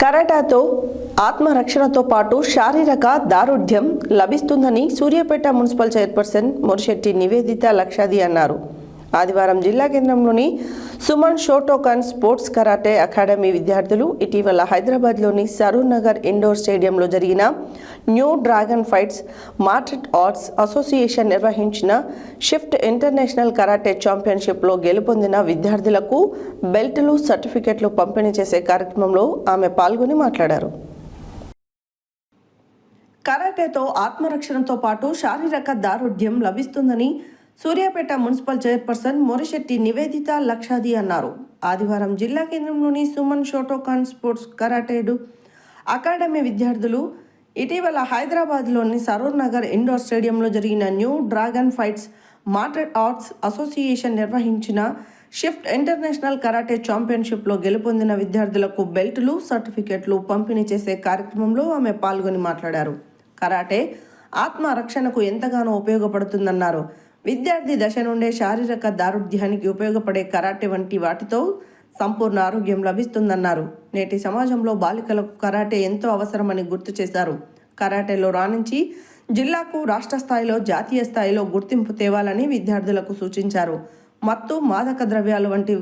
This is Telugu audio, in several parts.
కరాటేతో ఆత్మరక్షణతో పాటు శారీరక దారుఢ్యం లభిస్తుందని సూర్యాపేట మున్సిపల్ చైర్పర్సన్ మొరిశెట్టి నివేదిత లక్షాది అన్నారు. ఆదివారం జిల్లా కేంద్రంలోని Suman Shotokan sports karate academy విద్యార్థులు ఇటీవల హైదరాబాద్లోని సరూర్ నగర్ ఇండోర్ స్టేడియంలో జరిగిన new dragon fights martial arts association నిర్వహించిన షిఫ్ట్ ఇంటర్నేషనల్ కరాటే ఛాంపియన్షిప్లో గెలుపొందిన విద్యార్థులకు బెల్టులు, సర్టిఫికెట్లు పంపిణీ చేసే కార్యక్రమంలో ఆమె పాల్గొని మాట్లాడారు. కరాటేతో ఆత్మరక్షణతో పాటు శారీరక దారుఢ్యం లభిస్తుందని సూర్యాపేట మున్సిపల్ చైర్పర్సన్ మొరిశెట్టి నివేదిత లక్షాది అన్నారు. ఆదివారం జిల్లా కేంద్రంలోని సుమన్ షోటోకాన్ స్పోర్ట్స్ కరాటేడు అకాడమీ విద్యార్థులు ఇటీవల హైదరాబాద్లోని సరూర్ నగర్ ఇండోర్ స్టేడియంలో జరిగిన new dragon fights martial arts association నిర్వహించిన షిఫ్ట్ ఇంటర్నేషనల్ కరాటే ఛాంపియన్షిప్లో గెలుపొందిన విద్యార్థులకు బెల్టులు, సర్టిఫికెట్లు పంపిణీ చేసే కార్యక్రమంలో ఆమె పాల్గొని మాట్లాడారు. కరాటే ఆత్మరక్షణకు ఎంతగానో ఉపయోగపడుతుందన్నారు. విద్యార్థి దశ నుండే శారీరక దారుఢ్యానికి ఉపయోగపడే కరాటే వంటి వాటితో సంపూర్ణ ఆరోగ్యం లభిస్తుందన్నారు. నేటి సమాజంలో బాలికలకు కరాటే ఎంతో అవసరమని గుర్తు చేశారు. కరాటేలో రాణించి జిల్లాకు రాష్ట్ర స్థాయిలో, జాతీయ స్థాయిలో గుర్తింపు తేవాలని విద్యార్థులకు సూచించారు. మత్తు, మాదక ద్రవ్యాలు వంటి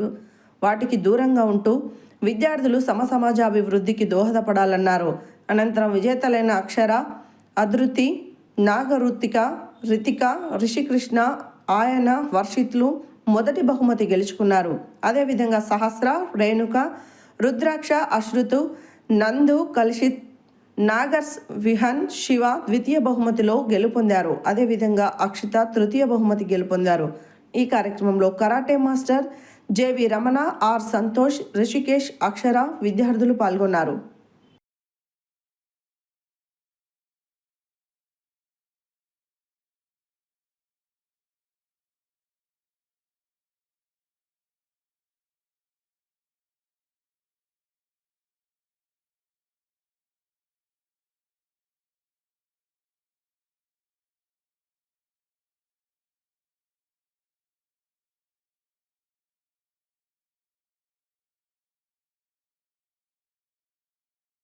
వాటికి దూరంగా ఉంటూ విద్యార్థులు సమాజాభివృద్ధికి దోహదపడాలన్నారు. అనంతరం విజేతలైన అక్షర, అధృతి, నాగరుతిక, రితిక, రిషికృష్ణ, ఆయన, వర్షిత్లు మొదటి బహుమతి గెలుచుకున్నారు. అదేవిధంగా సహస్ర, రేణుక, రుద్రాక్ష, అశ్రుతు, నందు, కల్షిత్, నాగర్స్, విహన్, శివ ద్వితీయ బహుమతిలో గెలుపొందారు. అదేవిధంగా అక్షిత తృతీయ బహుమతి గెలుపొందారు. ఈ కార్యక్రమంలో karate master J V Ramana, R Santosh, Rishikesh, Akshara విద్యార్థులు పాల్గొన్నారు.